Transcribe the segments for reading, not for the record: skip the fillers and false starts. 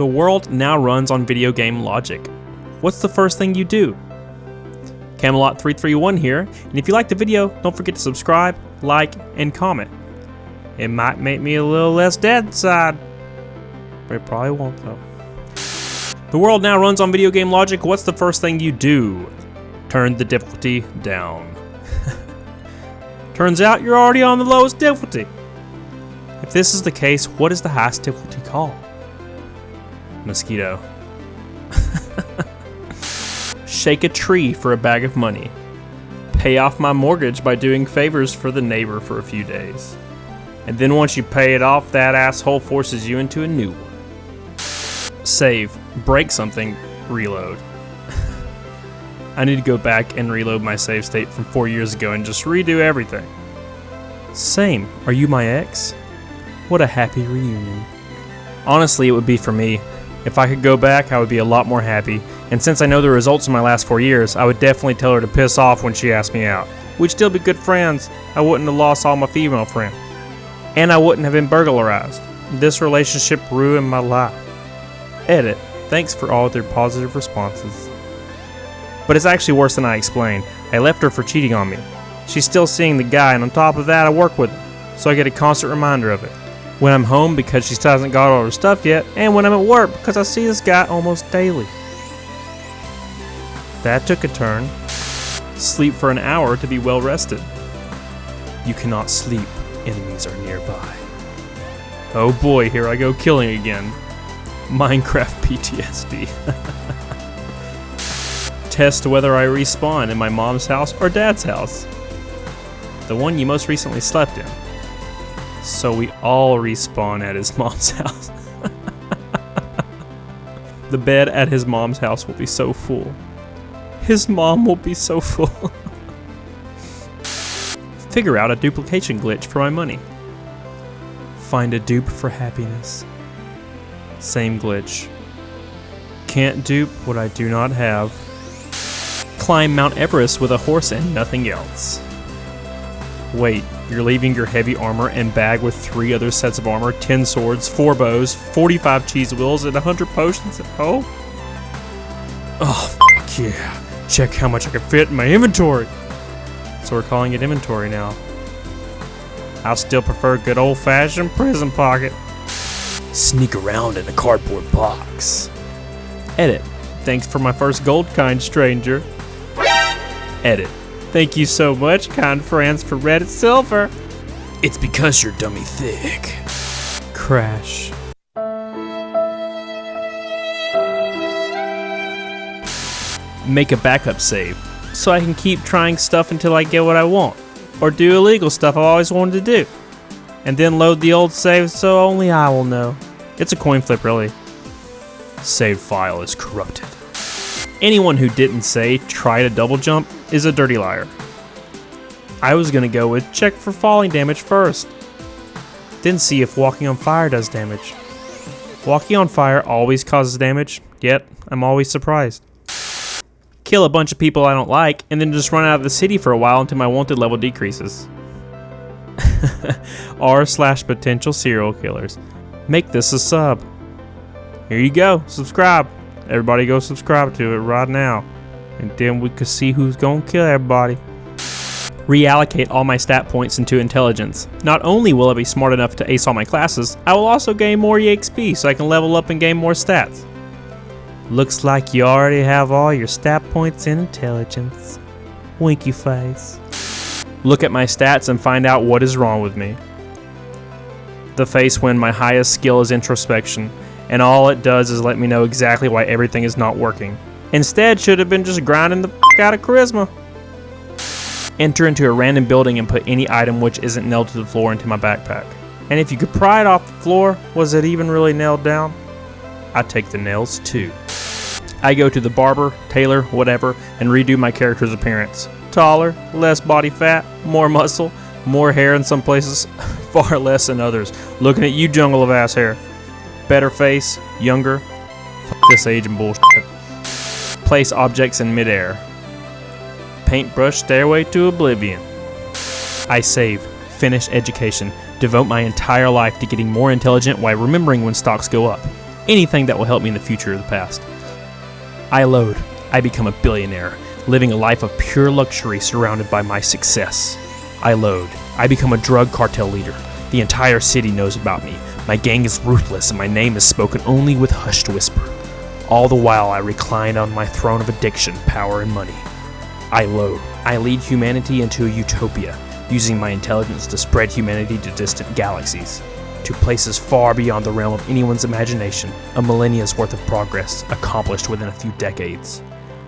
The world now runs on video game logic. What's the first thing you do? Camelot331 here, and if you liked the video, don't forget to subscribe, like, and comment. It might make me a little less dead inside, but it probably won't though. The world now runs on video game logic. What's the first thing you do? Turn the difficulty down. Turns out you're already on the lowest difficulty. If this is the case, what is the highest difficulty called? Mosquito. Shake a tree for a bag of money. Pay off my mortgage by doing favors for the neighbor for a few days. And then once you pay it off, that asshole forces you into a new one. Save. Break something. Reload. I need to go back and reload my save state from 4 years ago and just redo everything. Same. Are you my ex? What a happy reunion. Honestly, it would be for me. If I could go back, I would be a lot more happy. And since I know the results of my last 4 years, I would definitely tell her to piss off when she asked me out. We'd still be good friends. I wouldn't have lost all my female friends. And I wouldn't have been burglarized. This relationship ruined my life. Edit. Thanks for all their positive responses. But it's actually worse than I explained. I left her for cheating on me. She's still seeing the guy, and on top of that, I work with her. So I get a constant reminder of it. When I'm home because she still hasn't got all her stuff yet, and when I'm at work because I see this guy almost daily. That took a turn. Sleep for an hour to be well rested. You cannot sleep. Enemies are nearby. Oh boy, here I go killing again. Minecraft PTSD. Test whether I respawn in my mom's house or dad's house. The one you most recently slept in. So we all respawn at his mom's house. The bed at his mom's house will be so full. His mom will be so full. Figure out a duplication glitch for my money. Find a dupe for happiness. Same glitch. Can't dupe what I do not have. Climb Mount Everest with a horse and nothing else. Wait, you're leaving your heavy armor and bag with 3 other sets of armor, 10 swords, 4 bows, 45 cheese wheels, and 100 potions at home? Oh, fuck yeah. Check how much I can fit in my inventory. So we're calling it inventory now. I still prefer good old-fashioned prison pocket. Sneak around in a cardboard box. Edit. Thanks for my first gold, kind stranger. Edit. Thank you so much, kind friends, for Reddit Silver. It's because you're dummy thick. Crash. Make a backup save, so I can keep trying stuff until I get what I want, or do illegal stuff I've always wanted to do, and then load the old save so only I will know. It's a coin flip, really. Save file is corrupted. Anyone who didn't say try to double jump is a dirty liar. I was gonna go with check for falling damage first, then see if walking on fire does damage. Walking on fire always causes damage, yet I'm always surprised. Kill a bunch of people I don't like, and then just run out of the city for a while until my wanted level decreases. R/potential serial killers. Make this a sub. Here you go, subscribe. Everybody go subscribe to it right now. And then we can see who's gonna kill everybody. Reallocate all my stat points into intelligence. Not only will I be smart enough to ace all my classes, I will also gain more EXP so I can level up and gain more stats. Looks like you already have all your stat points in intelligence. Winky face. Look at my stats and find out what is wrong with me. The face when my highest skill is introspection, and all it does is let me know exactly why everything is not working. Instead, should have been just grinding the f*** out of charisma. Enter into a random building and put any item which isn't nailed to the floor into my backpack. And if you could pry it off the floor, was it even really nailed down? I take the nails too. I go to the barber, tailor, whatever, and redo my character's appearance. Taller, less body fat, more muscle, more hair in some places, far less in others. Looking at you, jungle of ass hair. Better face, younger. F this age and bullshit. Place objects in midair. Paintbrush stairway to oblivion. I save, finish education, devote my entire life to getting more intelligent while remembering when stocks go up. anything that will help me in the future or the past. I load. I become a billionaire, living a life of pure luxury surrounded by my success. I load. I become a drug cartel leader. The entire city knows about me. My gang is ruthless and my name is spoken only with hushed whisper. All the while I recline on my throne of addiction, power, and money. I load. I lead humanity into a utopia, using my intelligence to spread humanity to distant galaxies, to places far beyond the realm of anyone's imagination, a millennia's worth of progress accomplished within a few decades.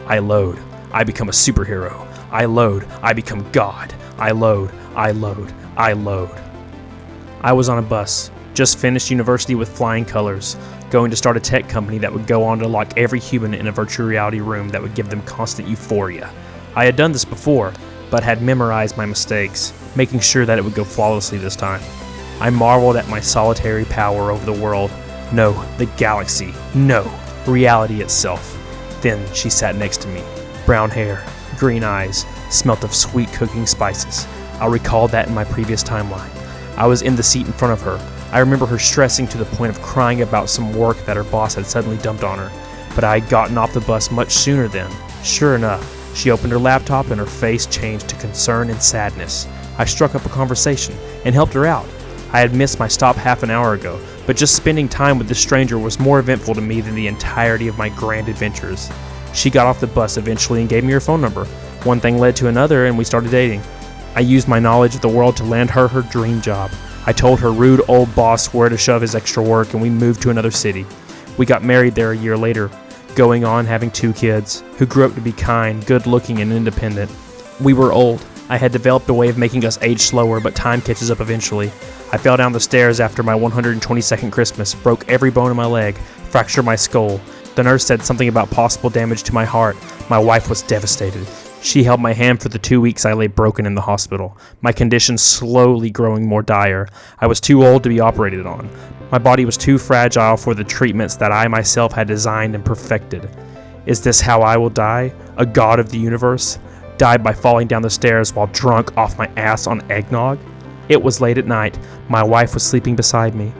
I load. I become a superhero. I load. I become God. I load. I load. I load. I was on a bus, just finished university with flying colors, going to start a tech company that would go on to lock every human in a virtual reality room that would give them constant euphoria. I had done this before, but had memorized my mistakes, making sure that it would go flawlessly this time. I marveled at my solitary power over the world. No, the galaxy. No, reality itself. Then she sat next to me. Brown hair, green eyes, smelt of sweet cooking spices. I recalled that in my previous timeline. I was in the seat in front of her. I remember her stressing to the point of crying about some work that her boss had suddenly dumped on her. But I had gotten off the bus much sooner then. Sure enough, she opened her laptop and her face changed to concern and sadness. I struck up a conversation and helped her out. I had missed my stop half an hour ago, but just spending time with this stranger was more eventful to me than the entirety of my grand adventures. She got off the bus eventually and gave me her phone number. One thing led to another and we started dating. I used my knowledge of the world to land her dream job. I told her rude old boss where to shove his extra work and we moved to another city. We got married there a year later, going on having 2 kids, who grew up to be kind, good-looking, and independent. We were old. I had developed a way of making us age slower, but time catches up eventually. I fell down the stairs after my 122nd Christmas, broke every bone in my leg, fractured my skull. The nurse said something about possible damage to my heart. My wife was devastated. She held my hand for the 2 weeks I lay broken in the hospital, my condition slowly growing more dire. I was too old to be operated on. My body was too fragile for the treatments that I myself had designed and perfected. Is this how I will die? A god of the universe? Died by falling down the stairs while drunk off my ass on eggnog? It was late at night. My wife was sleeping beside me.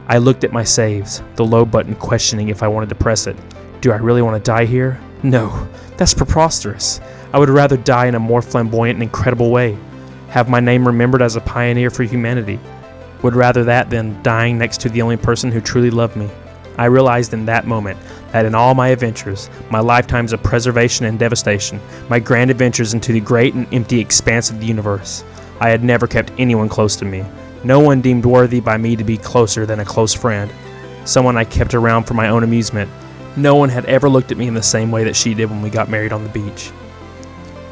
I looked at my saves, the low button, questioning if I wanted to press it. Do I really want to die here? No, that's preposterous. I would rather die in a more flamboyant and incredible way. Have my name remembered as a pioneer for humanity. Would rather that than dying next to the only person who truly loved me. I realized in that moment that in all my adventures, my lifetimes of preservation and devastation, my grand adventures into the great and empty expanse of the universe, I had never kept anyone close to me. No one deemed worthy by me to be closer than a close friend. Someone I kept around for my own amusement. No one had ever looked at me in the same way that she did when we got married on the beach.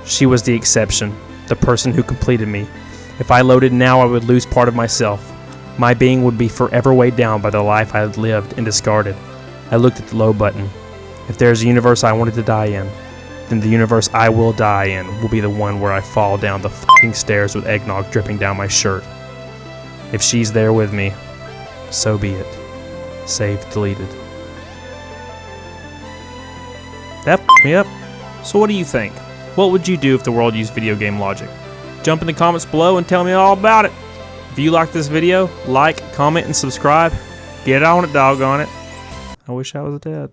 She was the exception, the person who completed me. If I loaded now, I would lose part of myself. My being would be forever weighed down by the life I had lived and discarded. I looked at the low button. If there's a universe I wanted to die in, then the universe I will die in will be the one where I fall down the fucking stairs with eggnog dripping down my shirt. If she's there with me, so be it. Save deleted. That f***ed me up. So what do you think? What would you do if the world used video game logic? Jump in the comments below and tell me all about it. If you like this video, like, comment, and subscribe. Get on it, doggone it. I wish I was dead.